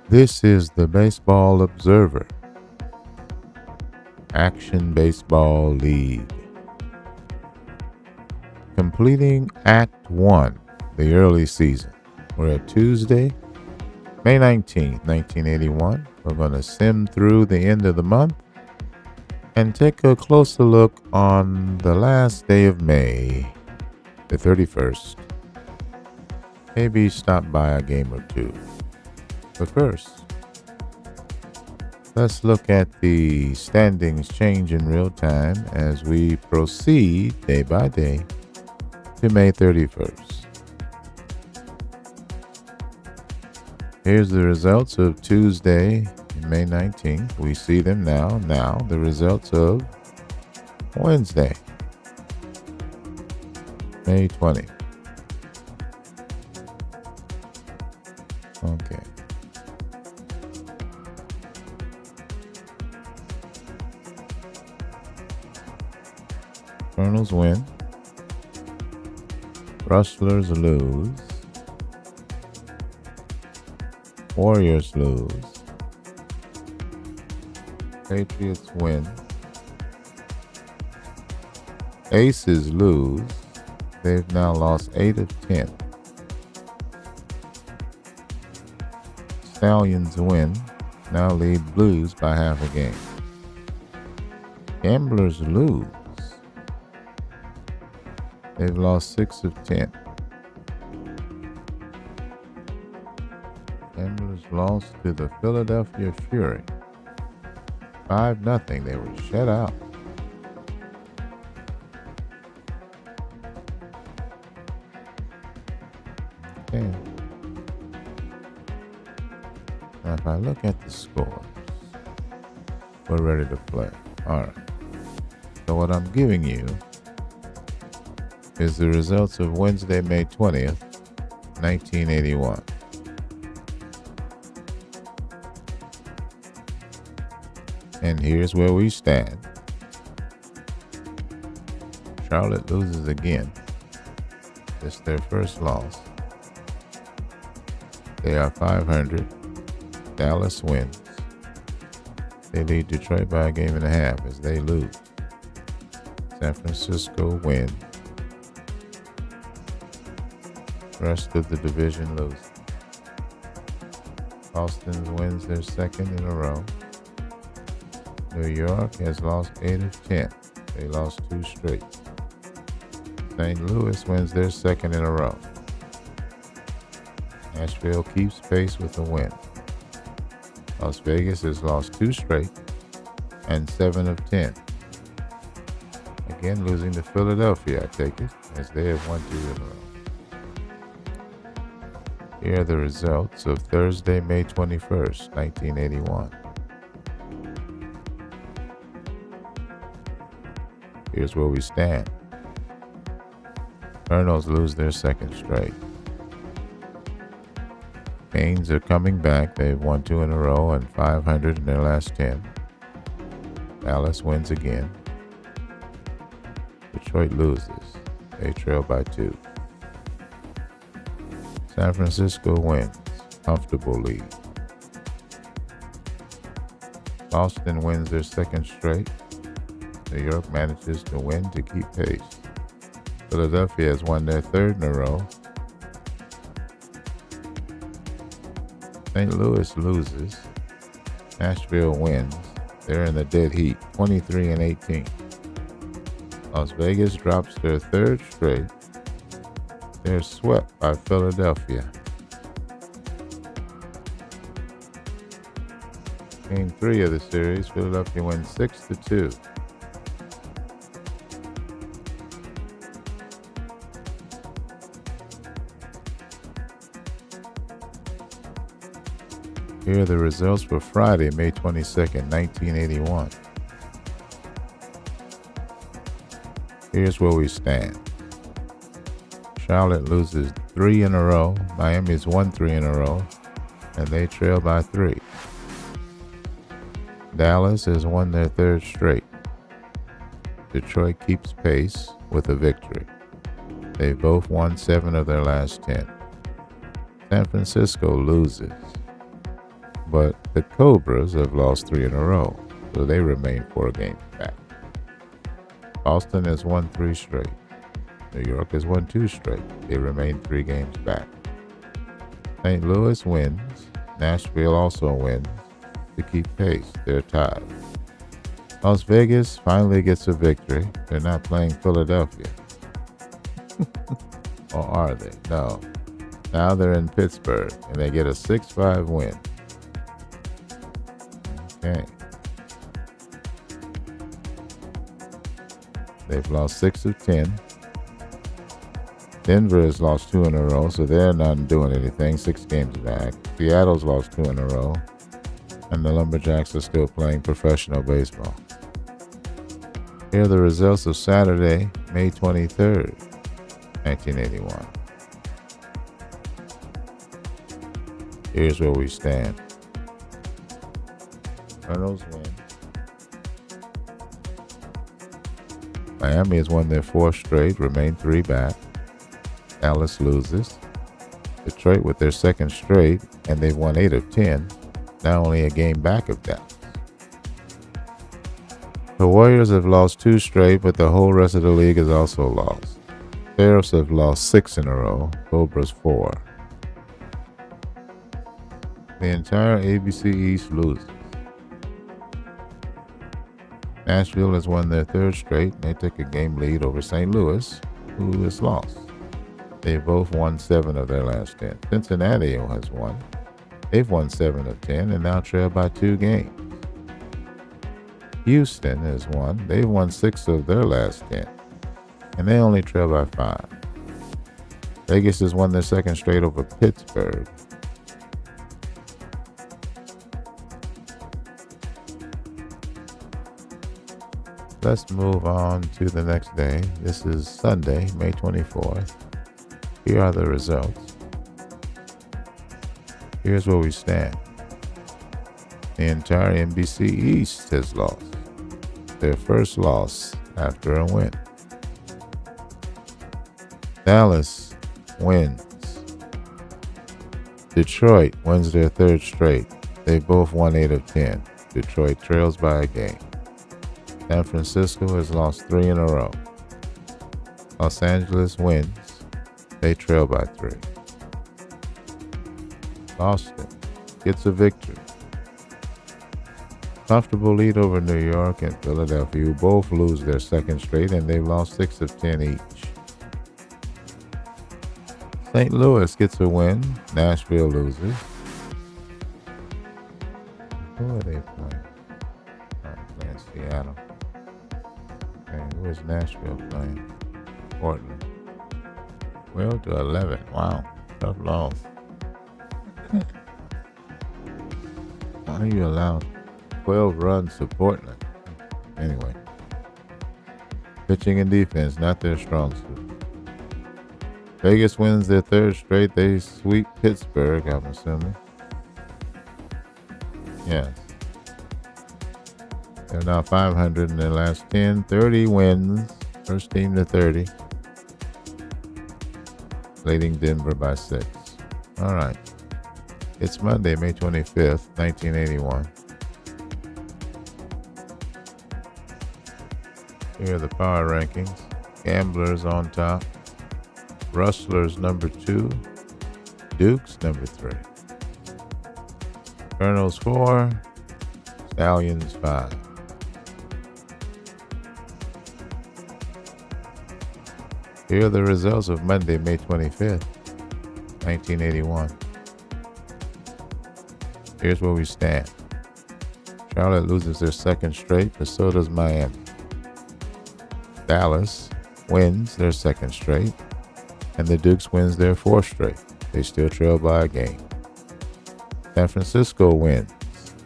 This is the Baseball Observer, Action Baseball League. Completing Act 1, the early season. We're at Tuesday, May 19th, 1981. We're going to sim through the end of the month and take a closer look on the last day of May, the 31st. Maybe stop by a game or two. But first, let's look at the standings change in real time as we proceed day by day to May 31st. Here's the results of Tuesday, May 19th. We see them now. Now, the results of Wednesday, May 20th. Okay. Colonels win. Rustlers lose. Warriors lose. Patriots win. Aces lose. They've now lost 8 of 10. Stallions win. Now lead Blues by half a game. Gamblers lose. They've lost 6 of 10. Gamblers lost to the Philadelphia Fury. 5-0. They were shut out. Okay. Now if I look at the scores, we're ready to play. All right. So what I'm giving you is the results of Wednesday, May 20th, 1981. And here's where we stand. Charlotte loses again. It's their first loss. They are 500. Dallas wins. They lead Detroit by a game and a half as they lose. San Francisco wins. Rest of the division loses. Boston wins their second in a row. New York has lost 8 of 10. They lost 2 straight. St. Louis wins their second in a row. Nashville keeps pace with a win. Las Vegas has lost 2 straight and 7 of 10. Again losing to Philadelphia, I take it, as they have won 2 in a row. Here are the results of Thursday, May 21st, 1981. Here's where we stand. Colonels lose their second straight. Canes are coming back. They've won 2 in a row and 500 in their last 10. Dallas wins again. Detroit loses. They trail by 2. San Francisco wins. Comfortable lead. Boston wins their second straight. New York manages to win to keep pace. Philadelphia has won their third in a row. St. Louis loses. Nashville wins. They're in the dead heat, 23 and 18. Las Vegas drops their third straight. They're swept by Philadelphia. Game 3 of the series, Philadelphia wins 6-2. Here are the results for Friday, May 22nd, 1981. Here's where we stand. Charlotte loses 3 in a row. Miami's won 3 in a row, and they trail by 3. Dallas has won their third straight. Detroit keeps pace with a victory. They both won 7 of their last 10. San Francisco loses, but the Cobras have lost 3 in a row, so they remain 4 games back. Boston has won 3 straight. New York has won 2 straight. They remain 3 games back. St. Louis wins. Nashville also wins to keep pace. They're tied. Las Vegas finally gets a victory. They're not playing Philadelphia. Or are they? No. Now they're in Pittsburgh, and they get a 6-5 win. Okay. They've lost 6 of 10. Denver has lost 2 in a row, so they're not doing anything. 6 games back. Seattle's lost 2 in a row, and the Lumberjacks are still playing professional baseball. Here are the results of Saturday, May 23rd, 1981. Here's where we stand. Cardinals win. Miami has won their 4th straight, remain 3 back. Dallas loses. Detroit with their 2nd straight, and they've won 8 of 10, now only a game back of Dallas. The Warriors have lost 2 straight, but the whole rest of the league has also lost. Sheriffs have lost 6 in a row, Cobras 4. The entire ABC East loses. Nashville has won their 3rd straight, and they took a game lead over St. Louis, who has lost. They both won 7 of their last 10. Cincinnati has won. They've won 7 of 10 and now trail by 2 games. Houston has won. They've won 6 of their last 10, and they only trail by 5. Vegas has won their 2nd straight over Pittsburgh. Let's move on to the next day. This is Sunday, May 24th. Here are the results. Here's where we stand. The entire NBC East has lost. Their first loss after a win. Dallas wins. Detroit wins their 3rd straight. They both won 8 of 10. Detroit trails by a game. San Francisco has lost 3 in a row. Los Angeles wins. They trail by 3. Boston gets a victory. Comfortable lead over New York and Philadelphia, who both lose their 2nd straight, and they've lost 6 of 10 each. St. Louis gets a win. Nashville loses. Who are they playing? Playing Seattle. Okay, who is Nashville playing? Portland. 12 to 11. Wow, tough loss. Why do you allow 12 runs to Portland? Anyway, pitching and defense, not their strong suit. Vegas wins their 3rd straight. They sweep Pittsburgh, I'm assuming. Yes. They're now 500 in their last 10. 30 wins. First team to 30. Leading Denver by 6. All right. It's Monday, May 25th, 1981. Here are the power rankings. Gamblers on top. Rustlers number 2. Dukes number 3. Colonels 4. Stallions 5. Here are the results of Monday, May 25th, 1981. Here's where we stand. Charlotte loses their 2nd straight, but so does Miami. Dallas wins their 2nd straight, and the Dukes wins their 4th straight. They still trail by a game. San Francisco wins,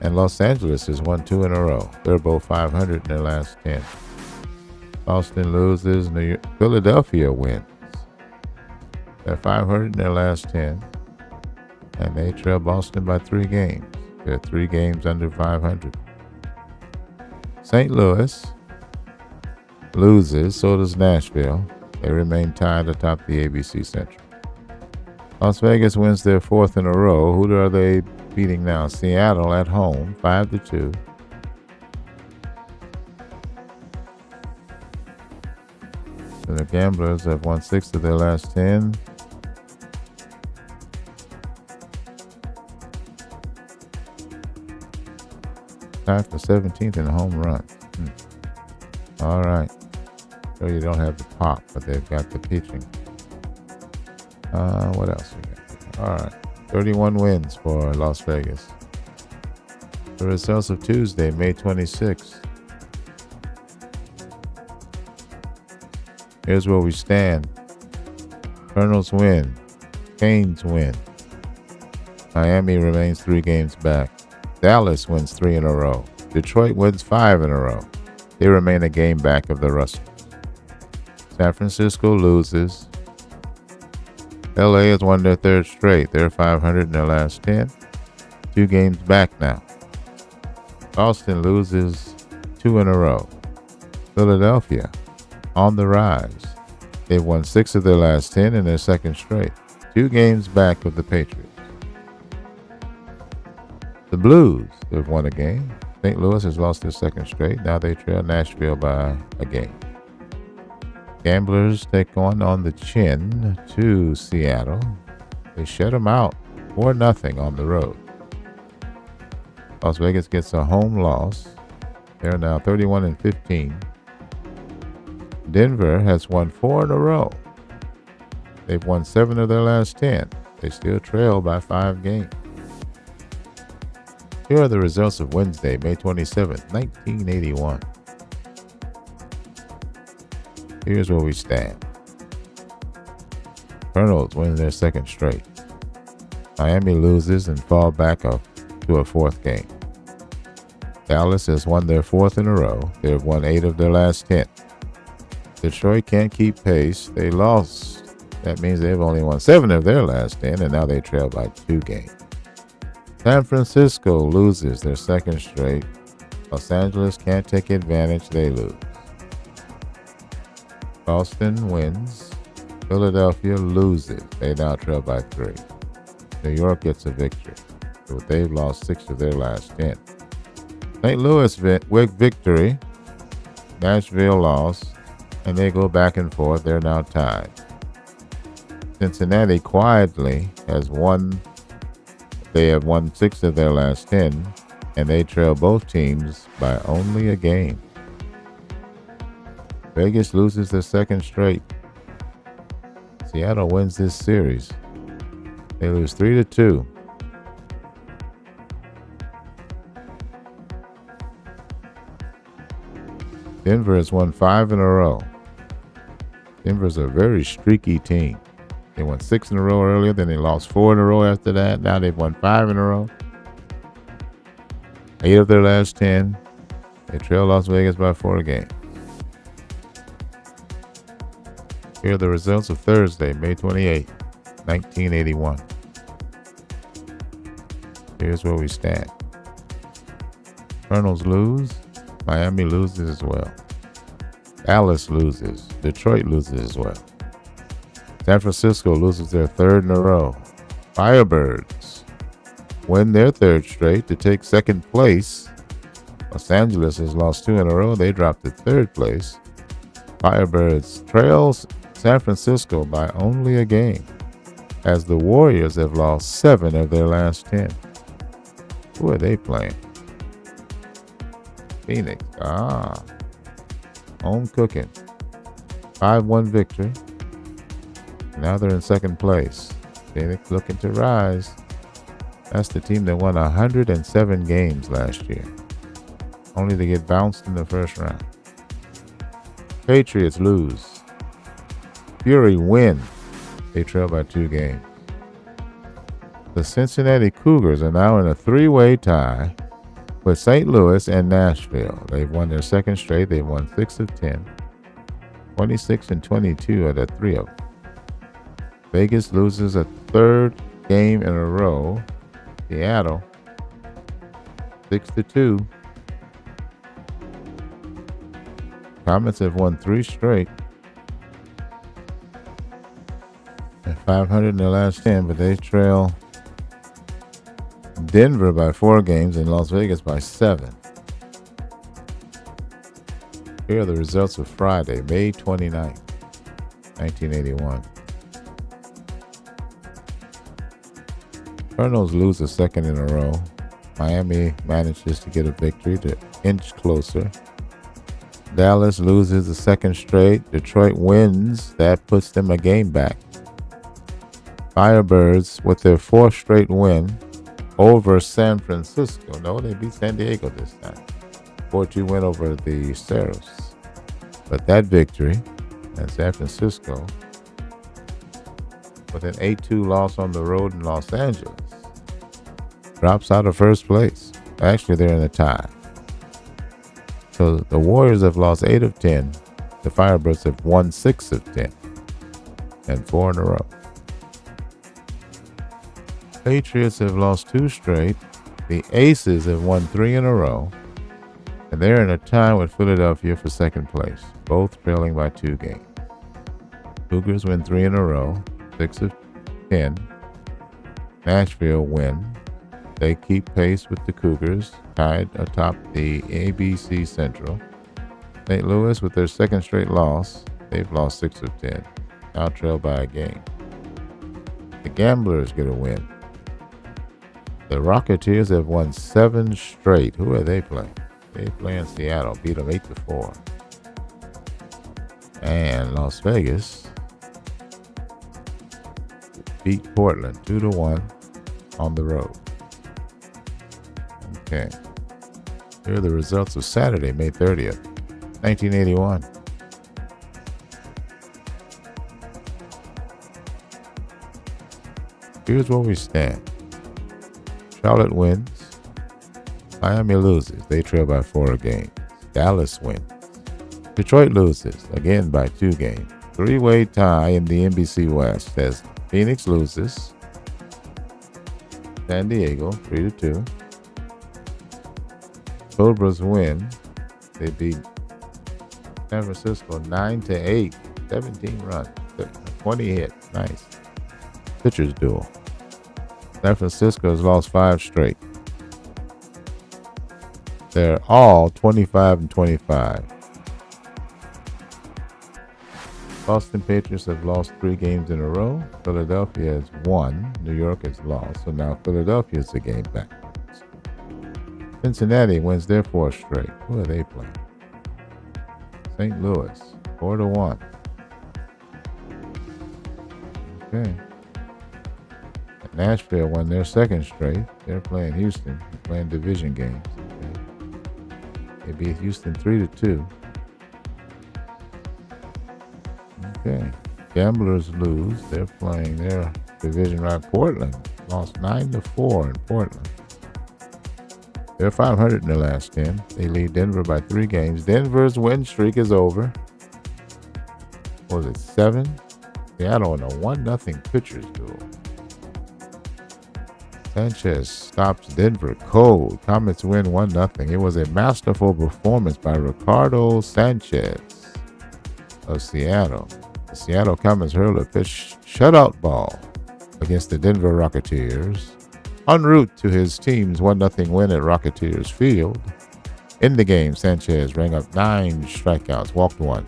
and Los Angeles has won 2 in a row. They're both 500 in their last 10. Boston loses. Philadelphia wins. They're 500 in their last 10, and they trail Boston by 3 games. They're 3 games under 500. St. Louis loses, so does Nashville. They remain tied atop the ABC Central. Las Vegas wins their fourth in a row. Who are they beating now? Seattle at home, 5-2. And the Gamblers have won 6 of their last 10. Tied for 17th in home runs. All right. So you don't have the pop, but they've got the pitching. What else we got? All right. 31 wins for Las Vegas. The results of Tuesday, May 26th. Here's where we stand. Colonels win. Canes win. Miami remains 3 games back. Dallas wins 3 in a row. Detroit wins 5 in a row. They remain a game back of the Rustlers. San Francisco loses. LA has won their 3rd straight. They're 500 in their last 10. 2 games back now. Boston loses 2 in a row. Philadelphia on the rise. They've won 6 of their last 10 in their 2nd straight. 2 games back of the Patriots. The Blues have won a game. St. Louis has lost their 2nd straight. Now they trail Nashville by a game. Gamblers take on the chin to Seattle. They shut them out 4-0 on the road. Las Vegas gets a home loss. They're now 31-15. Denver has won 4 in a row. They've won 7 of their last 10. They still trail by 5 games. Here are the results of Wednesday, May 27th, 1981. Here's where we stand. Colonels win their 2nd straight. Miami loses and fall back up to a 4th game. Dallas has won their 4th in a row. They've won 8 of their last 10. Detroit can't keep pace. They lost. That means they've only won 7 of their last 10, and now they trail by 2 games. San Francisco loses their 2nd straight. Los Angeles can't take advantage. They lose. Boston wins. Philadelphia loses. They now trail by 3. New York gets a victory. So they've lost 6 of their last 10. St. Louis victory. Nashville loss. And they go back and forth. They're now tied. Cincinnati quietly has won. They have won 6 of their last 10, and they trail both teams by only a game. Vegas loses their 2nd straight. Seattle wins this series. They lose 3-2. Denver has won 5 in a row. Denver's a very streaky team. They won 6 in a row earlier, then they lost 4 in a row after that. Now they've won 5 in a row. 8 of their last 10. They trail Las Vegas by 4 games. Here are the results of Thursday, May 28, 1981. Here's where we stand. Colonels lose. Miami loses as well. Dallas loses. Detroit loses as well. San Francisco loses their 3rd in a row. Firebirds win their 3rd straight to take 2nd place. Los Angeles has lost 2 in a row. They dropped to 3rd place. Firebirds trails San Francisco by only a game, as the Warriors have lost 7 of their last 10. Who are they playing? Phoenix. Home cooking. 5-1 victory. Now they're in 2nd place. Phoenix looking to rise. That's the team that won 107 games last year, only to get bounced in the 1st round. Patriots lose. Fury win. They trail by 2 games. The Cincinnati Cougars are now in a 3-way tie with St. Louis and Nashville. They've won their 2nd straight. They've won 6 of 10. 26-22 are the 3 of them. Vegas loses a 3rd game in a row. Seattle 6-2. Comets have won 3 straight. They're 500 in their last 10, but they trail Denver by 4 games and Las Vegas by 7. Here are the results of Friday, May 29th, 1981. Cardinals lose the second in a row. Miami manages to get a victory to inch closer. Dallas loses the second straight. Detroit wins. That puts them a game back. Firebirds, with their 4th straight win over San Francisco. No, they beat San Diego this time. 4-2 win over the Ceros. But that victory, and San Francisco, with an 8-2 loss on the road in Los Angeles, drops out of first place. Actually, they're in a tie. So the Warriors have lost 8 of 10. The Firebirds have won 6 of 10. And 4 in a row. Patriots have lost 2 straight. The Aces have won 3 in a row. And they're in a tie with Philadelphia for second place, both trailing by 2 games. Cougars win 3 in a row, 6 of 10. Nashville win. They keep pace with the Cougars, tied atop the ABC Central. St. Louis, with their second straight loss, they've lost 6 of 10, now trailed by a game. The Gamblers get a win. The Rocketeers have won 7 straight. Who are they playing? They play in Seattle, beat them 8-4. And Las Vegas beat Portland 2-1 on the road. Okay. Here are the results of Saturday, May 30th, 1981. Here's where we stand. Charlotte wins. Miami loses. They trail by 4 games. Dallas wins. Detroit loses, again by 2 games. 3-way tie in the NBC West as Phoenix loses. San Diego 3-2. Cobras win. They beat San Francisco 9-8, 17 runs, 20 hits. Nice. Pitchers duel. San Francisco has lost 5 straight. They're all 25-25. Boston Patriots have lost 3 games in a row. Philadelphia has won. New York has lost. So now Philadelphia is a game back. Cincinnati wins their 4th straight. Who are they playing? St. Louis, 4-1. Okay. Nashville won their 2nd straight. They're playing Houston. They're playing division games. Okay. They beat Houston 3-2. Okay. Gamblers lose. They're playing their division rival Portland. Lost 9-4 in Portland. They're 500 in their last 10. They lead Denver by 3 games. Denver's win streak is over. What was it, 7? Seattle in a 1-0 pitchers duel. Sanchez stops Denver cold. Comets win 1-0. It was a masterful performance by Ricardo Sanchez of Seattle. The Seattle Comets hurled a pitch shutout ball against the Denver Rocketeers. En route to his team's 1-0 win at Rocketeers Field. In the game, Sanchez rang up 9 strikeouts, walked 1,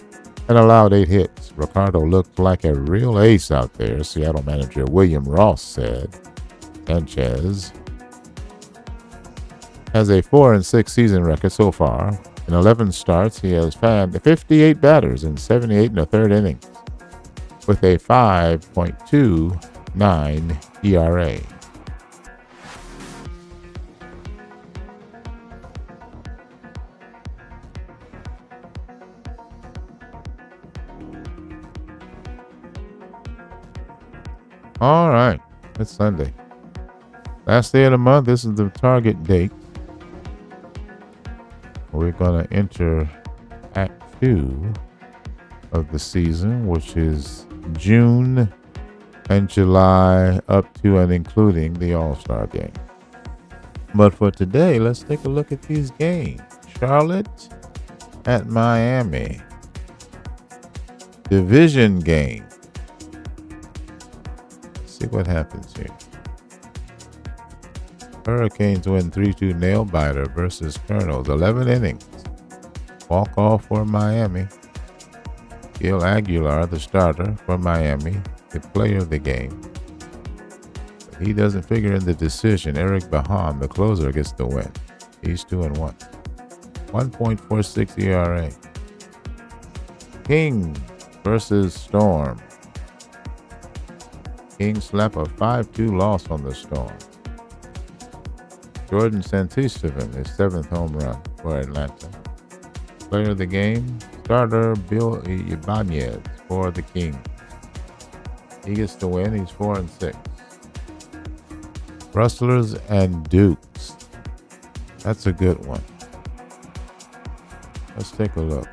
and allowed 8 hits. Ricardo looked like a real ace out there, Seattle manager William Ross said. Sanchez has a 4-6 season record so far. In 11 starts, he has fanned 58 batters in 78 1/3 innings, with a 5.29 ERA. All right, it's Sunday. Last day of the month. This is the target date. We're going to enter Act 2 of the season, which is June and July up to and including the All-Star game. But for today, let's take a look at these games. Charlotte at Miami. division game. Let's see what happens here. Hurricanes win 3-2 nail biter versus Colonels. 11 innings. Walk off for Miami. Gil Aguilar, the starter for Miami, the player of the game. But he doesn't figure in the decision. Eric Bahan, the closer, gets the win. He's 2-1. 1.46 ERA. King versus Storm. King slap a 5-2 loss on the Storm. Jordan Santistevan, his 7th home run for Atlanta. Player of the game, starter Bill Ibanez for the King. He gets the win. He's 4-6. Rustlers and Dukes. That's a good one. Let's take a look.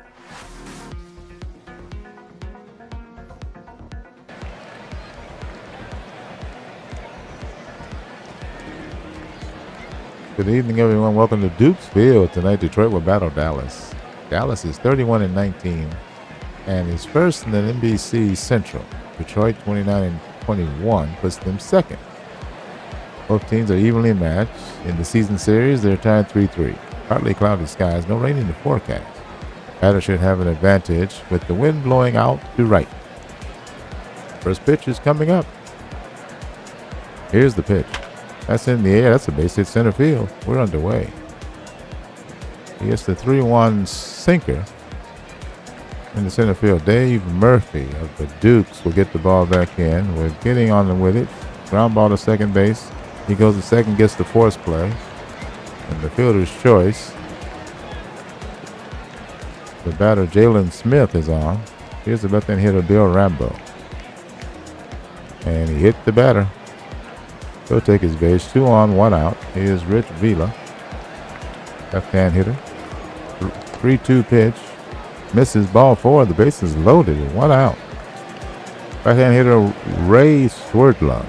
Good evening, everyone. Welcome to Dukesville. Tonight, Detroit will battle Dallas. Dallas is 31-19 and is first in the NBC Central. Detroit 29-21 puts them second. Both teams are evenly matched. In the season series, they're tied 3-3. Partly cloudy skies, no rain in the forecast. Batter should have an advantage with the wind blowing out to right. First pitch is coming up. Here's the pitch. That's in the air. That's a base hit center field. We're underway. He gets the 3-1 sinker in the center field. Dave Murphy of the Dukes will get the ball back in. We're getting on with it. Ground ball to second base. He goes to second, gets the force play. And the fielder's choice. The batter, Jalen Smith, is on. Here's the left-hand hitter, Bill Rambo. And he hit the batter. He'll take his base. 2 on, 1 out. Here's Rich Vila, left-hand hitter. 3-2 pitch. Misses ball 4. The base is loaded. 1 out. Right-hand hitter Ray Swerdlove.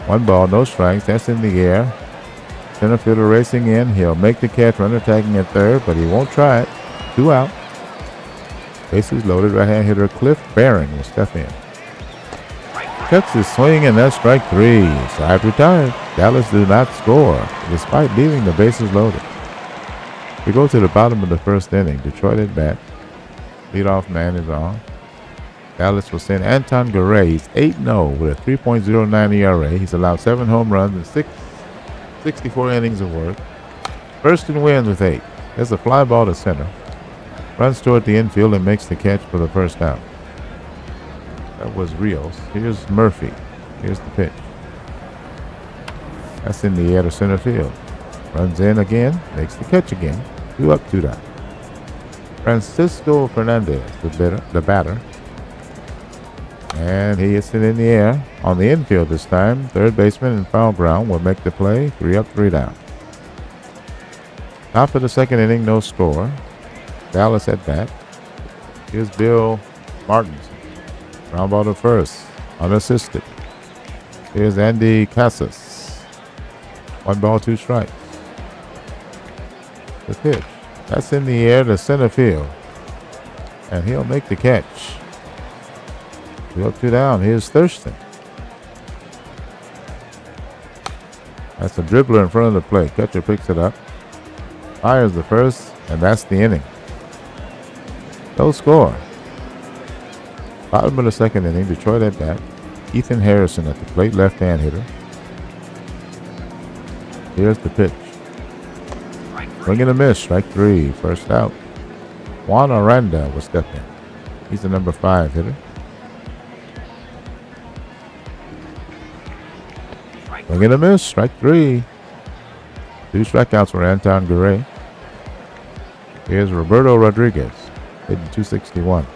1 ball, no strikes. That's in the air. Center fielder racing in. He'll make the catch. Runner tagging at third, but he won't try it. 2 out. Bases loaded. Right-hand hitter Cliff Barron will step in. Cuts his swing, and that's strike 3. Side retired. Dallas did not score, despite leaving the bases loaded. We go to the bottom of the first inning. Detroit at bat. Leadoff man is on. Dallas will send Anton Garay. He's 8-0 with a 3.09 ERA. He's allowed 7 home runs and 64 innings of work. First and wins with 8. There's a fly ball to center. Runs toward the infield and makes the catch for the first out. That was Rios. Here's Murphy. Here's the pitch. That's in the air to center field. Runs in again. Makes the catch again. 2 up, 2 down. Francisco Fernandez, the batter. And he hits it in the air. On the infield this time. Third baseman in foul ground will make the play. 3 up, 3 down. Top of the second inning, no score. Dallas at bat. Here's Bill Martinson. Ground ball to first, unassisted. Here's Andy Casas. 1 ball, 2 strikes. The pitch. That's in the air to center field. And he'll make the catch. 2 up, 2 down. Here's Thurston. That's a dribbler in front of the plate. Catcher picks it up. Fires the first, and that's the inning. No score. Bottom of the second inning, Detroit at bat. Ethan Harrison at the plate, left-hand hitter. Here's the pitch. Swing and a miss, strike 3, first out. Juan Aranda will step in. He's the number 5 hitter. Swing and a miss, strike 3. 2 strikeouts for Anton Garay. Here's Roberto Rodriguez, hitting .261.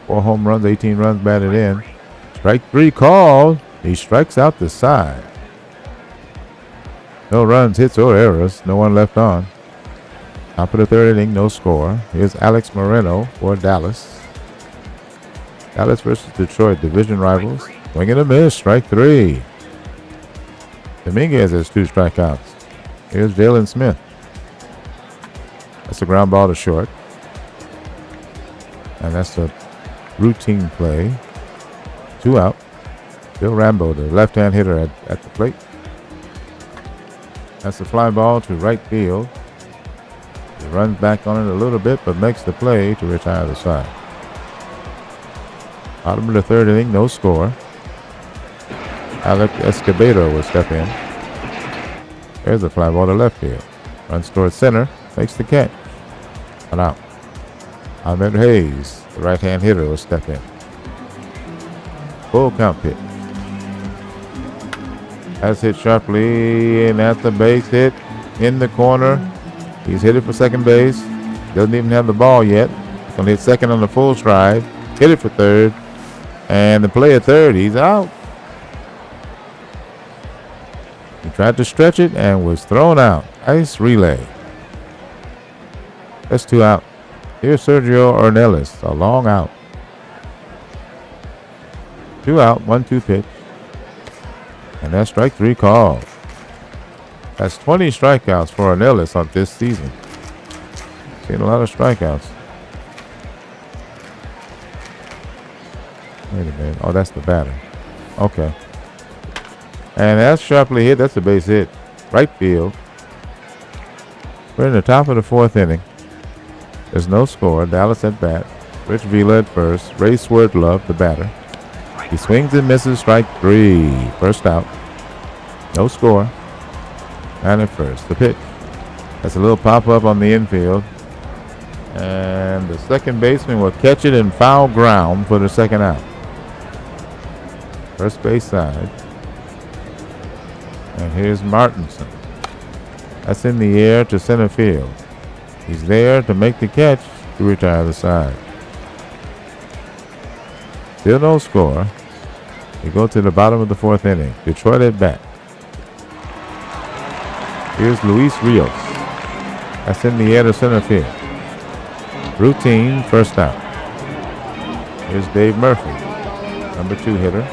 4 home runs, 18 runs batted in. Strike 3 called. He strikes out the side. No runs, hits, or errors. No one left on. Top of the third inning, no score. Here's Alex Moreno for Dallas. Dallas versus Detroit, division rivals. Swing and a miss, strike 3. Dominguez has 2 strikeouts. Here's Jalen Smith. That's a ground ball to short. And that's a routine play. 2 out. Bill Rambo, the left-hand hitter at the plate. That's a fly ball to right field. He runs back on it a little bit, but makes the play to retire the side. Bottom of the third inning, no score. Alex Escobedo will step in. There's a fly ball to left field. Runs towards center, makes the catch. 1 out. Ahmed Hayes, the right-hand hitter, will step in. Full count pitch. That's hit sharply, and that's a base hit in the corner. He's hit it for second base. Doesn't even have the ball yet. He's going to hit second on the full stride. Hit it for third. And the play at third, he's out. He tried to stretch it and was thrown out. Nice relay. That's 2 out. Here's Sergio Ornelas, a long out. 2 out, 1-2 pitch. And that's strike 3 called. That's 20 strikeouts for Ornelas on this season. Seen a lot of strikeouts. Wait a minute. Oh, that's the batter. Okay. And that's sharply hit. That's a base hit. Right field. We're in the top of the 4th inning. There's no score. Dallas at bat. Rich Vila at first. Ray Swerdlove, the batter. He swings and misses. Strike 3. First out. No score. And at first. The pitch. That's a little pop-up on the infield. And the second baseman will catch it in foul ground for the second out. First base side. And here's Martinson. That's in the air to center field. He's there to make the catch to retire the side. Still no score. We go to the bottom of the 4th inning. Detroit at bat. Here's Luis Rios. That's in the air to center field. Routine, first out. Here's Dave Murphy, number 2 hitter,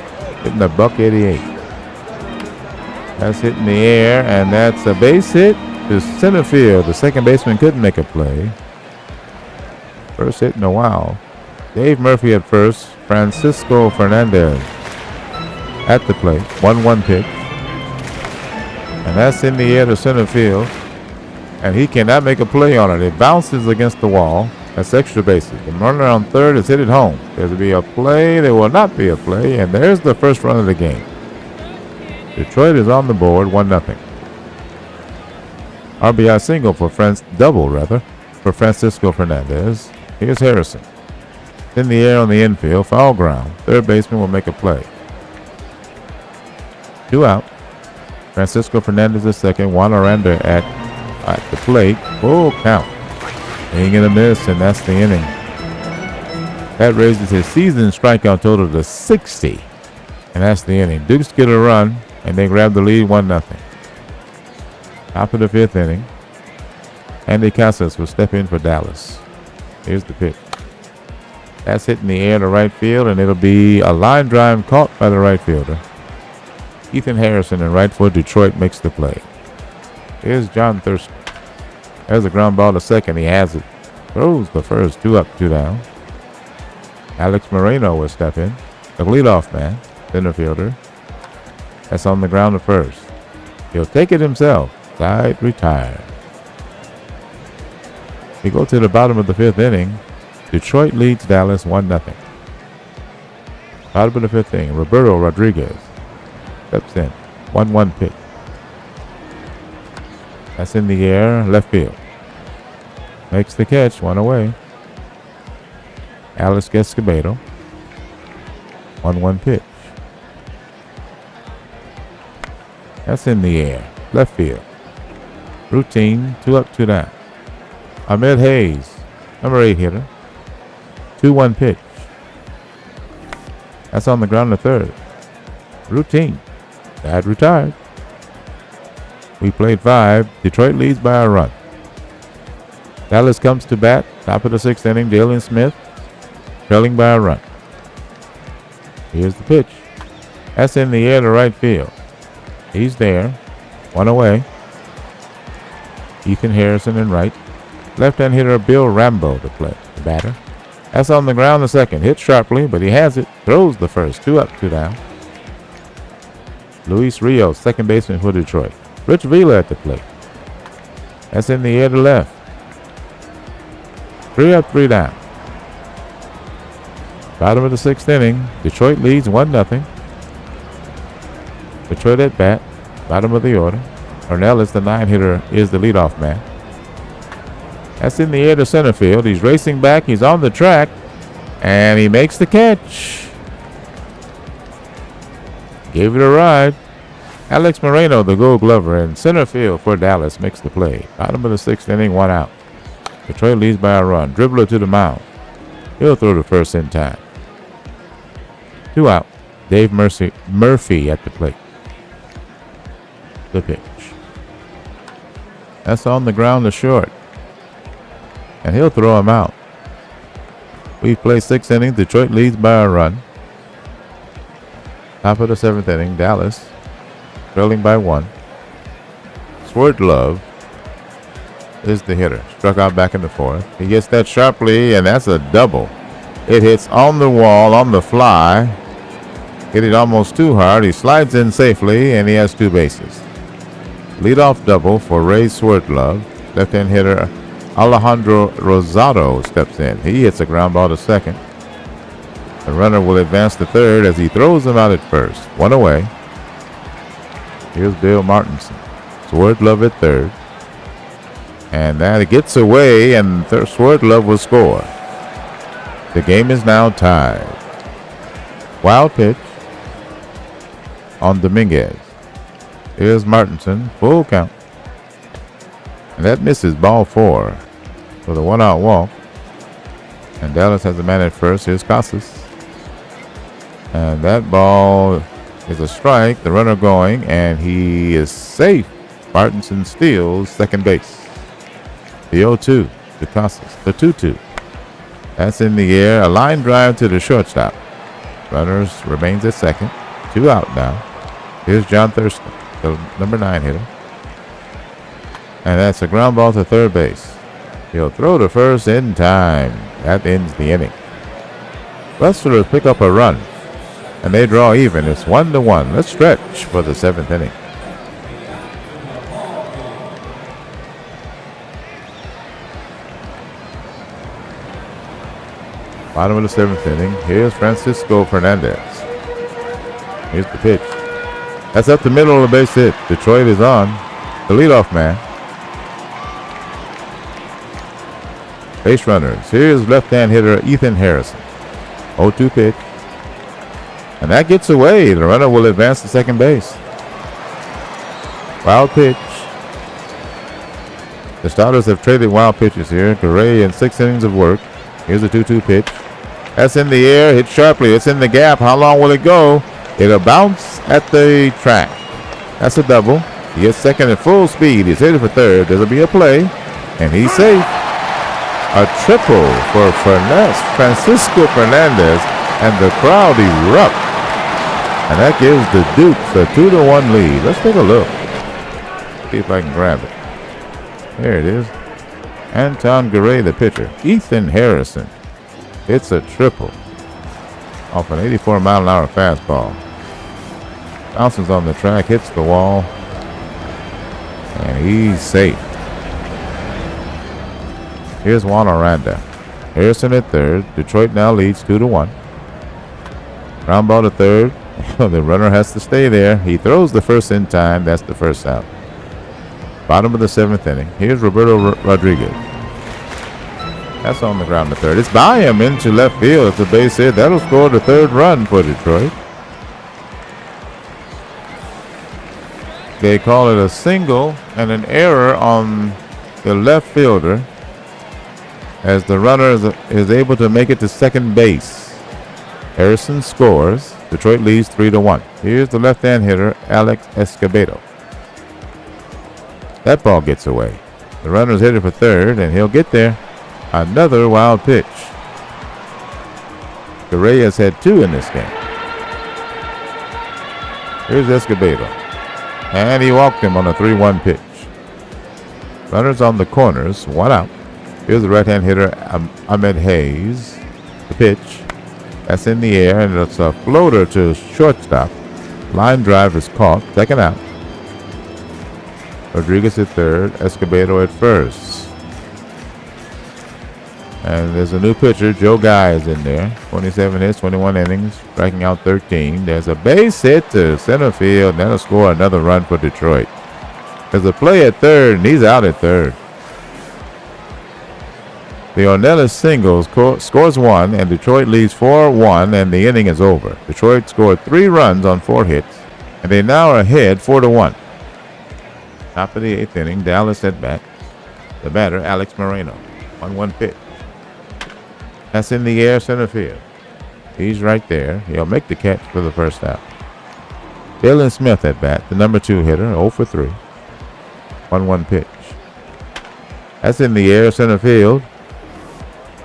hitting a .188. That's hit in the air, and that's a base hit to center field. The second baseman couldn't make a play. First hit in a while. Dave Murphy at first. Francisco Fernandez at the plate. 1-1 pitch. And that's in the air to center field. And he cannot make a play on it. It bounces against the wall. That's extra bases. The runner on third is hit it home. There's to be a play. There will not be a play. And there's the first run of the game. Detroit is on the board, 1-0. RBI single for double for Francisco Fernandez. Here's Harrison. In the air on the infield, foul ground. Third baseman will make a play. 2 out. Francisco Fernandez is second. Juan Aranda at the plate. Full count. Ain't gonna miss, and that's the inning. That raises his season strikeout total to 60. And that's the inning. Dukes get a run, and they grab the lead 1-0. Top of the 5th inning. Andy Casas will step in for Dallas. Here's the pitch. That's hit in the air to right field, and it'll be a line drive caught by the right fielder. Ethan Harrison in right for Detroit makes the play. Here's John Thurston. There's a ground ball to second. He has it. Throws the first. 2 up, 2 down. Alex Moreno will step in. The leadoff man, center fielder. That's on the ground to first. He'll take it himself. Side retired. We go to the bottom of the 5th inning. Detroit leads Dallas 1-0. Bottom of the 5th inning. Roberto Rodriguez steps in. 1-1 pitch. That's in the air, left field. Makes the catch, 1 away. Alex Escobedo. 1-1 pitch. That's in the air, left field. Routine, 2 up, 2 down. Ahmed Hayes, number 8 hitter. 2-1 pitch. That's on the ground to third. Routine. Dad retired. We played 5. Detroit leads by a run. Dallas comes to bat. Top of the 6th inning. Dalian Smith trailing by a run. Here's the pitch. That's in the air to right field. He's there. 1 away. Ethan Harrison in right. Left-hand hitter Bill Rambo to play. The batter. That's on the ground the second. Hit sharply, but he has it. Throws the first. 2 up, 2 down. Luis Rios, second baseman for Detroit. Rich Vila at the plate. That's in the air to left. 3 up, 3 down. Bottom of the 6th inning. Detroit leads 1-0. Detroit at bat. Bottom of the order. Ornelas, the 9-hitter, is the leadoff man. That's in the air to center field. He's racing back. He's on the track. And he makes the catch. Gave it a ride. Alex Moreno, the Gold Glover, in center field for Dallas, makes the play. Bottom of the 6th inning, 1 out. Detroit leads by a run. Dribbler to the mound. He'll throw the first in time. 2 out. Dave Murphy at the plate. The pitch. That's on the ground to short. And he'll throw him out. We've played 6 innings. Detroit leads by a run. Top of the 7th inning. Dallas trailing by 1. Swerdlove is the hitter. Struck out back in the 4th. He gets that sharply, and that's a double. It hits on the wall, on the fly. Hit it almost too hard. He slides in safely, and he has 2 bases. Leadoff double for Ray Swerdlove. Left-hand hitter Alejandro Rosado steps in. He hits a ground ball to second. The runner will advance to third as he throws him out at first. 1 away. Here's Bill Martinson. Swerdlove at third. And that gets away, and Swerdlove will score. The game is now tied. Wild pitch on Dominguez. Here's Martinson. Full count. And that misses, ball 4 for the 1-out walk. And Dallas has a man at first. Here's Casas. And that ball is a strike. The runner going, and he is safe. Martinson steals second base. The 0-2 to Casas. The 2-2. That's in the air. A line drive to the shortstop. Runners remains at second. 2 out now. Here's John Thurston, the number 9 hitter. And that's a ground ball to third base. He'll throw to first in time. That ends the inning. Rustlers pick up a run, and they draw even. It's 1-1. Let's stretch for the 7th inning. Bottom of the 7th inning. Here's Francisco Fernandez. Here's the pitch. That's up the middle of the base hit. Detroit is on. The leadoff man. Base runners. Here's left-hand hitter Ethan Harrison. 0-2 pitch. And that gets away. The runner will advance to second base. Wild pitch. The starters have traded wild pitches here. Correa in 6 innings of work. Here's a 2-2 pitch. That's in the air. Hit sharply. It's in the gap. How long will it go? It'll bounce at the track. That's a double. He gets second at full speed. He's headed for third. There'll be a play. And he's safe. A triple for Francisco Fernandez. And the crowd erupts. And that gives the Dukes a 2-1 lead. Let's take a look. See if I can grab it. There it is. Anton Garay, the pitcher. Ethan Harrison. It's a triple off an 84-mile-an-hour fastball. Bounces on the track, hits the wall, and he's safe. Here's Juan Aranda. Harrison at third. Detroit now leads 2-1. Ground ball to third. The runner has to stay there. He throws the first in time. That's the first out. Bottom of the 7th inning. Here's Roberto Rodriguez. That's on the ground to third. It's by him into left field. It's a base hit. That'll score the 3rd run for Detroit. They call it a single and an error on the left fielder as the runner is able to make it to second base. Harrison scores. Detroit leads 3-1. Here's the left-hand hitter, Alex Escobedo. That ball gets away. The runner's headed for third, and he'll get there. Another wild pitch. Correa's had 2 in this game. Here's Escobedo. And he walked him on a 3-1 pitch. Runners on the corners, 1 out. Here's the right-hand hitter, Ahmed Hayes. The pitch. That's in the air, and it's a floater to shortstop. Line drive is caught. Second out. Rodriguez at third. Escobedo at first. And there's a new pitcher. Joe Guy is in there. 27 hits, 21 innings, striking out 13. There's a base hit to center field, and that'll score another run for Detroit. There's a play at third, and he's out at third. The Ornelas singles scores one, and Detroit leads 4-1, and the inning is over. Detroit scored 3 runs on 4 hits, and they now are ahead 4-1. Top of the 8th inning, Dallas at bat. The batter, Alex Moreno. 1-1 pitch. That's in the air, center field. He's right there. He'll make the catch for the first out. Dylan Smith at bat, the number 2 hitter, 0 for 3. 1-1 pitch. That's in the air, center field.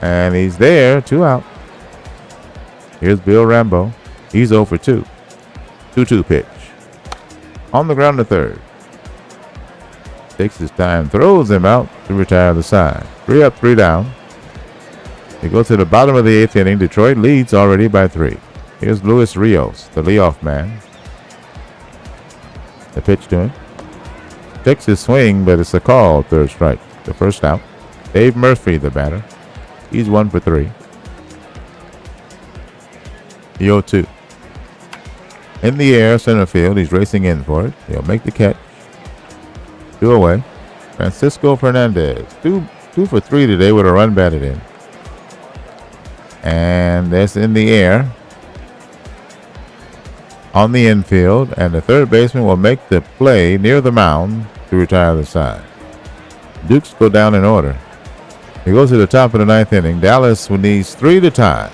And he's there, 2 out. Here's Bill Rambo. He's 0 for 2. 2-2 pitch. On the ground to third. Takes his time, throws him out to retire the side. 3 up, 3 down. They go to the bottom of the 8th inning. Detroit leads already by 3. Here's Luis Rios, the leadoff man. The pitch to him. Takes his swing, but it's a call. Third strike. The first out. Dave Murphy, the batter. He's 1 for 3. The 0-2. In the air, center field. He's racing in for it. He'll make the catch. 2 away. Francisco Fernandez. 2 for 3 today with a run batted in. And that's in the air. On the infield. And the third baseman will make the play near the mound to retire the side. Dukes go down in order. He goes to the top of the 9th inning. Dallas needs 3 to tie.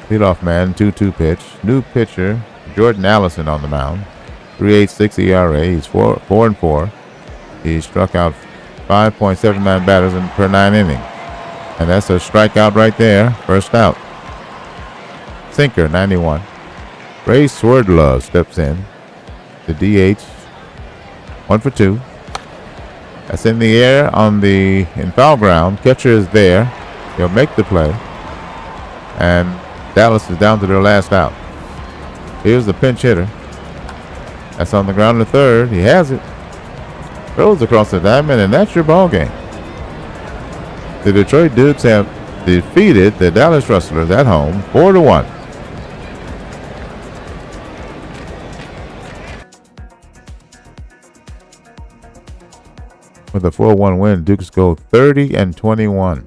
Leadoff man, 2-2 pitch. New pitcher, Jordan Allison on the mound. 3.86 ERA. He's 4-4. He struck out 5.79 batters per 9 innings. And that's a strikeout right there. First out. Sinker, 91. Ray Swerdlove steps in. The DH. 1 for 2. That's in the air in foul ground. Catcher is there. He'll make the play. And Dallas is down to their last out. Here's the pinch hitter. That's on the ground to third. He has it. Throws across the diamond, and that's your ball game. The Detroit Dukes have defeated the Dallas Rustlers at home 4-1. With a 4-1 win, Dukes go 30-21.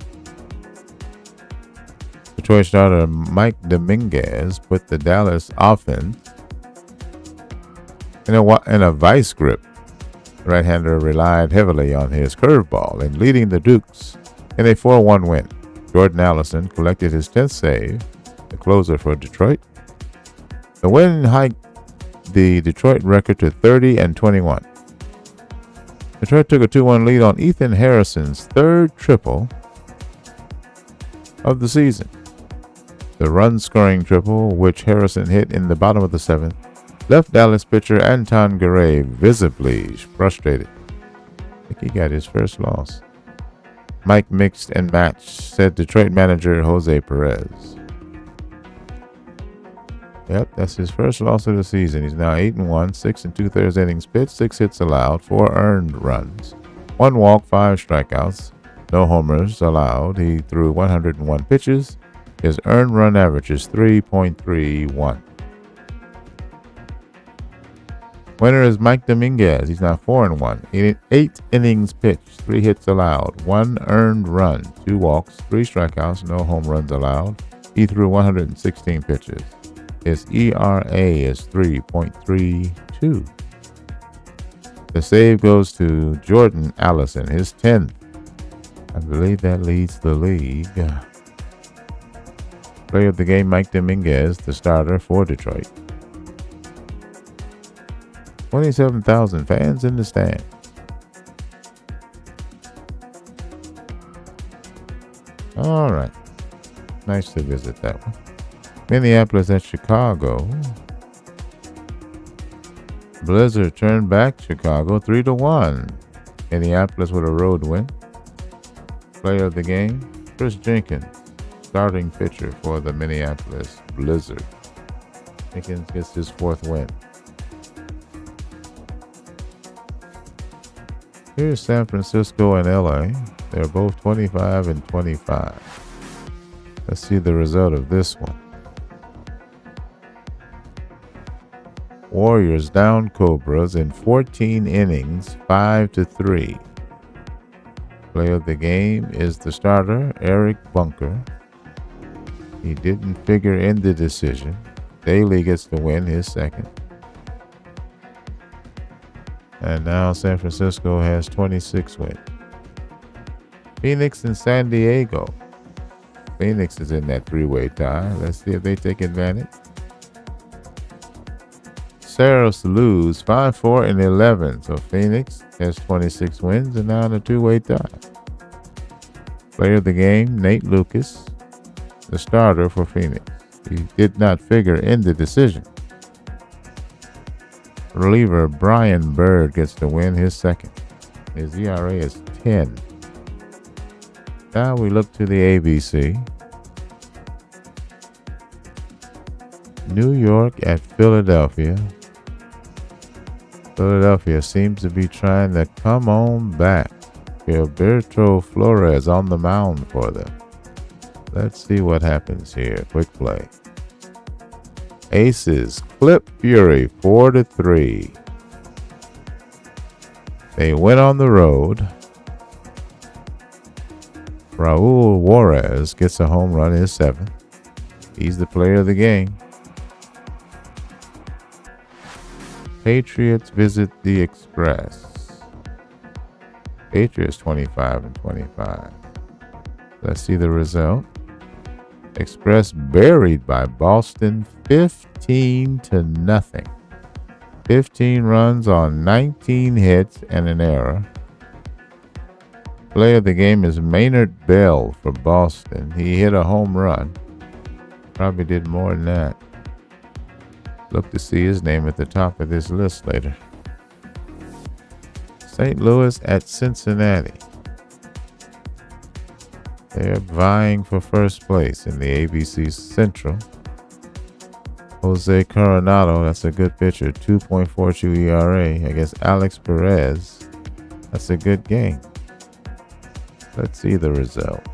Detroit starter Mike Dominguez put the Dallas offense in a vice grip. The right-hander relied heavily on his curveball in leading the Dukes in a 4-1 win. Jordan Allison collected his 10th save, the closer for Detroit. The win hiked the Detroit record to 30-21. Detroit took a 2-1 lead on Ethan Harrison's 3rd triple of the season. The run-scoring triple, which Harrison hit in the bottom of the 7th, left Dallas pitcher Anton Garay visibly frustrated. I think he got his first loss. Mike mixed and matched, said Detroit manager Jose Perez. Yep, that's his first loss of the season. He's now 8-1, 6 2/3 innings pitched, 6 hits allowed, 4 earned runs, 1 walk, 5 strikeouts, no homers allowed. He threw 101 pitches. His earned run average is 3.31. Winner is Mike Dominguez. He's now 4-1, 8 innings pitched, 3 hits allowed, 1 earned run, 2 walks, 3 strikeouts, no home runs allowed. He threw 116 pitches. His ERA is 3.32. The save goes to Jordan Allison, his 10th. I believe that leads the league. Player of the game, Mike Dominguez, the starter for Detroit. 27,000 fans in the stand. All right. Nice to visit that one. Minneapolis at Chicago. Blizzard turned back Chicago 3-1. Minneapolis with a road win. Player of the game, Chris Jenkins, starting pitcher for the Minneapolis Blizzard. Jenkins gets his 4th win. Here's San Francisco and LA. They're both 25 and 25. Let's see the result of this one. Warriors down Cobras in 14 innings, 5-3. Player of the game is the starter, Eric Bunker. He didn't figure in the decision. Daly gets the win, his 2nd. And now San Francisco has 26 wins. Phoenix and San Diego. Phoenix is in that 3-way tie. Let's see if they take advantage. Saros lose 5-4 and 11. So Phoenix has 26 wins and now in a 2-way tie. Player of the game, Nate Lucas, the starter for Phoenix. He did not figure in the decision. Reliever Brian Bird gets to win, his 2nd. His ERA is 10. Now we look to the ABC. New York at Philadelphia. Philadelphia seems to be trying to come on back. Gilberto Flores on the mound for them. Let's see what happens here. Quick play. Aces clip Fury 4-3. They went on the road. Raul Juarez gets a home run, his 7th. He's the player of the game. Patriots visit the Express. Patriots 25 and 25. Let's see the result. Express buried by Boston 15-0. 15 runs on 19 hits and an error. Player of the game is Maynard Bell for Boston. He hit a home run. Probably did more than that. Look to see his name at the top of this list later. St. Louis at Cincinnati. They're vying for first place in the ABC Central. Jose Coronado, that's a good pitcher, 2.42 ERA against Alex Perez. That's a good game. Let's see the result.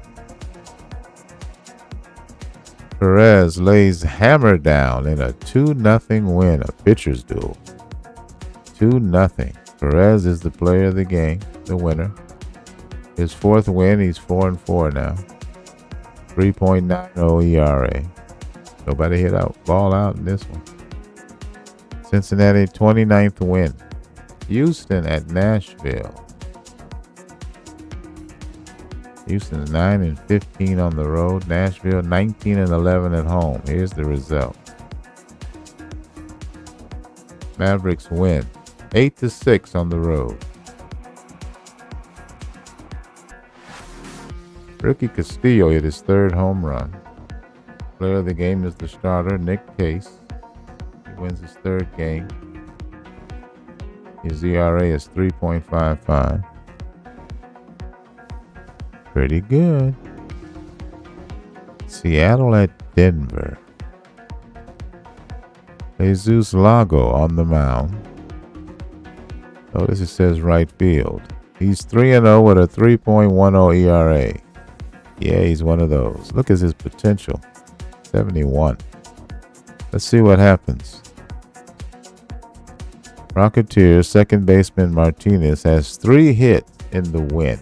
Perez lays hammer down in a 2-0 win, a pitcher's duel. 2-0. Perez is the player of the game, the winner. His 4th win, he's 4-4 now. 3.90 ERA. Nobody hit ball out in this one. Cincinnati 29th win. Houston at Nashville. Houston 9-15 on the road. Nashville 19-11 at home. Here's the result. Mavericks win 8-6 on the road. Ricky Castillo hit his 3rd home run. Player of the game is the starter, Nick Case. He wins his 3rd game. His ERA is 3.55. Pretty good. Seattle at Denver. Jesus Lago on the mound. Notice it says right field. He's 3-0 with a 3.10 ERA. Yeah, he's one of those. Look at his potential. 71. Let's see what happens. Rocketeers second baseman Martinez has 3 hits in the win.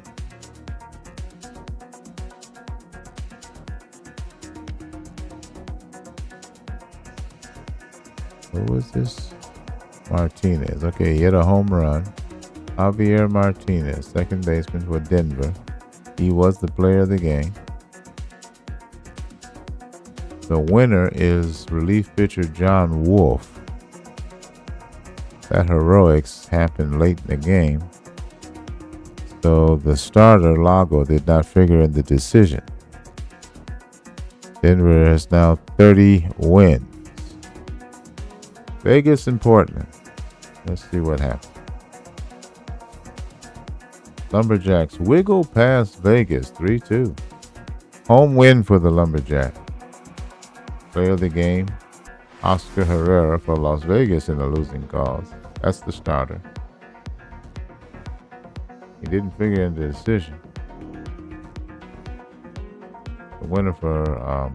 Who was this? Martinez. Okay, he hit a home run. Javier Martinez, second baseman for Denver. He was the player of the game. The winner is relief pitcher John Wolf. That heroics happened late in the game. So the starter, Lago, did not figure in the decision. Denver has now 30 wins. Vegas and Portland. Let's see what happens. Lumberjacks wiggle past Vegas 3-2. Home win for the Lumberjack. Player of the game, Oscar Herrera for Las Vegas in a losing cause. That's the starter. He didn't figure in the decision. The winner for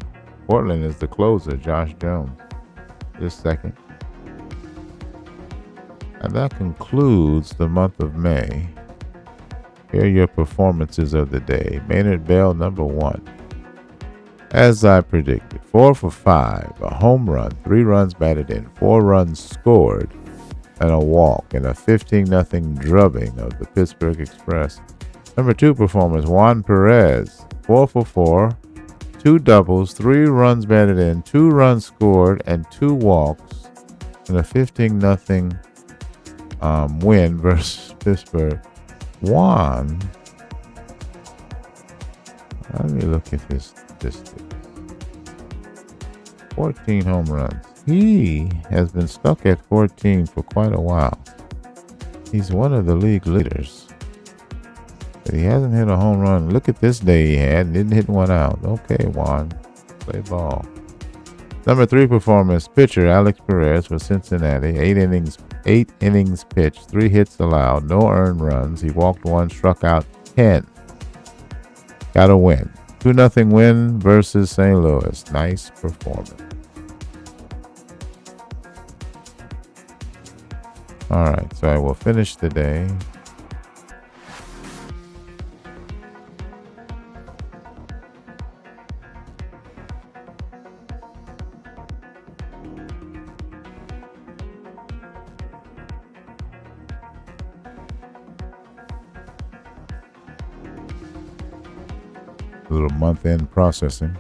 Portland is the closer, Josh Jones. This second. And that concludes the month of May. Here are your performances of the day. Maynard Bell, number 1. As I predicted, 4 for 5, a home run, 3 runs batted in, 4 runs scored, and a walk, and a 15-0 drubbing of the Pittsburgh Express. Number 2 performance, Juan Perez, 4 for 4, 2 doubles, 3 runs batted in, 2 runs scored, and 2 walks, and a 15-0 win versus Pittsburgh. Juan, let me look at his statistics. 14 home runs. He has been stuck at 14 for quite a while. He's one of the league leaders. But he hasn't hit a home run. Look at this day he had. Didn't hit one out. Okay, Juan. Play ball. Number 3 performance, pitcher Alex Perez for Cincinnati. 8 innings pitched, 3 hits allowed, no earned runs. He walked 1, struck out 10. Got a win. 2-0 win versus St. Louis. Nice performance. All right, so I will finish the day. A little month-end processing.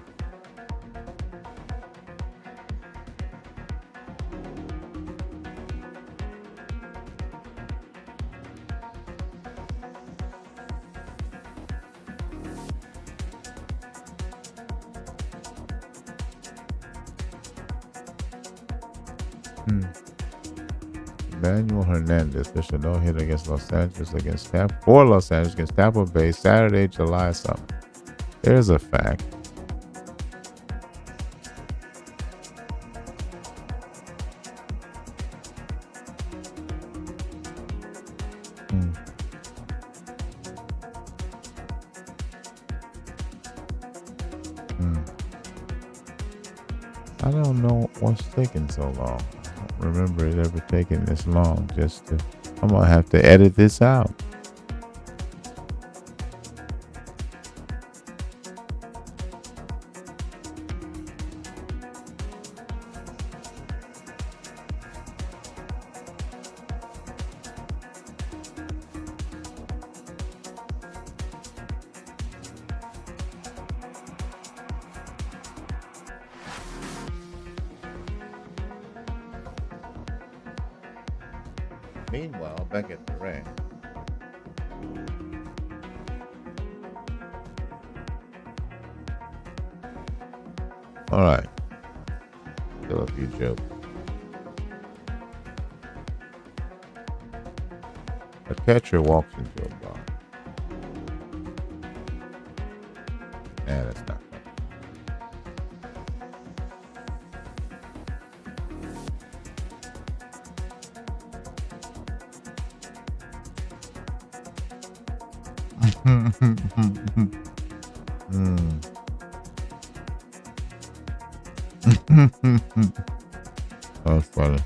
Emmanuel Hernandez pitched a no-hitter against Los Angeles for Los Angeles against Tampa Bay Saturday, July something. There's a fact. I don't know what's taking so long. I don't remember it ever taking this long. I'm gonna have to edit this out. Meanwhile, back at the ranch. All right. Still a few jokes. A catcher walks into a bar. Nah, that's not funny. That's funny.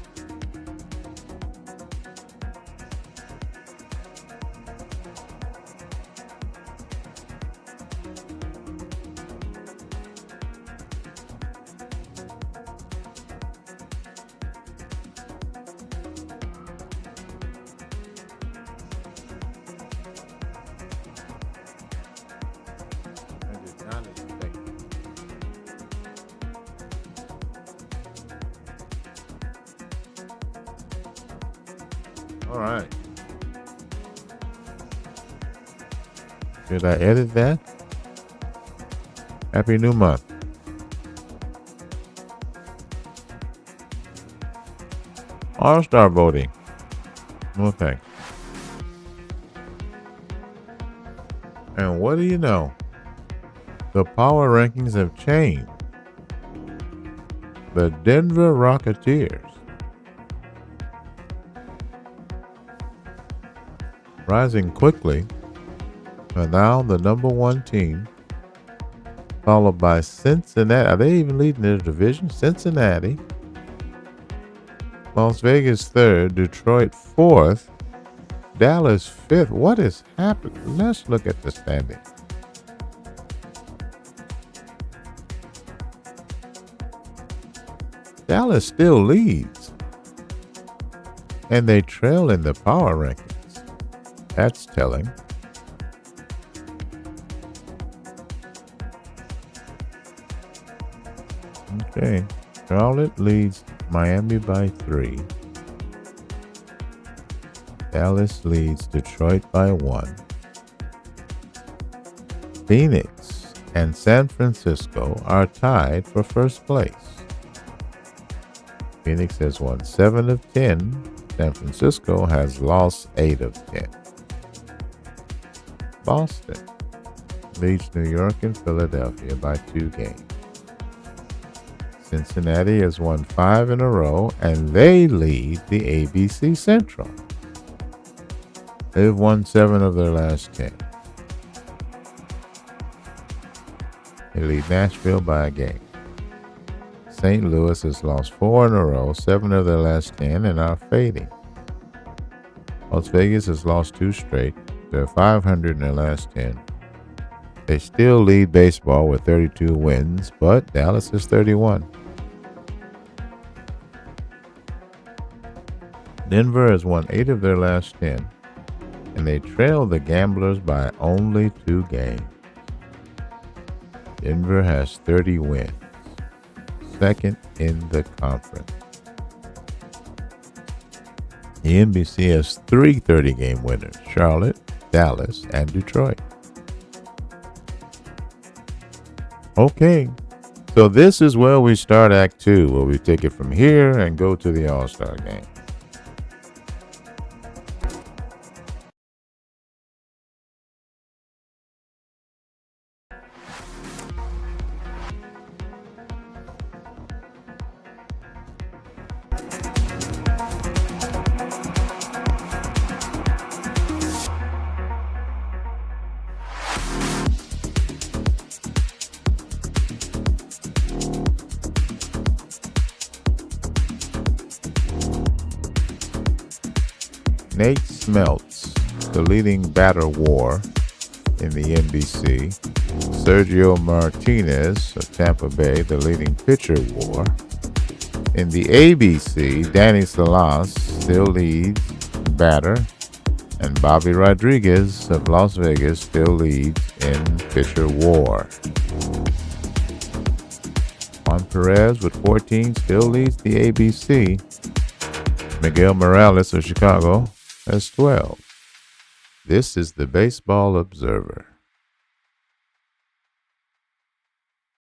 All right. Did I edit that? Happy New Month. All-Star voting. No thanks. And what do you know? So power rankings have changed. The Denver Rocketeers rising quickly are now the number one team, followed by Cincinnati. Are they even leading their division? Cincinnati. Las Vegas third. Detroit fourth. Dallas fifth. What is happening? Let's look at the standings. Dallas still leads, and they trail in the power rankings. That's telling. Okay, Charlotte leads Miami by 3. Dallas leads Detroit by 1. Phoenix and San Francisco are tied for first place. Phoenix has won 7 of 10. San Francisco has lost 8 of 10. Boston leads New York and Philadelphia by 2 games. Cincinnati has won 5 in a row, and they lead the ABC Central. They've won 7 of their last 10. They lead Nashville by a game. St. Louis has lost 4 in a row, 7 of their last 10, and are fading. Las Vegas has lost 2 straight. They're 500 in their last 10. They still lead baseball with 32 wins, but Dallas is 31. Denver has won 8 of their last 10, and they trail the Gamblers by only 2 games. Denver has 30 wins, second in the conference. The NBC has 3 30-game winners: Charlotte, Dallas, and Detroit. Okay, so this is where we start Act 2, where we take it from here and go to the All-Star game. Nate Smeltz, the leading batter WAR in the NBC. Sergio Martinez of Tampa Bay, the leading pitcher WAR. In the ABC, Danny Salas still leads batter, and Bobby Rodriguez of Las Vegas still leads in pitcher WAR. Juan Perez with 14 still leads the ABC. Miguel Morales of Chicago has 12. This is the Baseball Observer.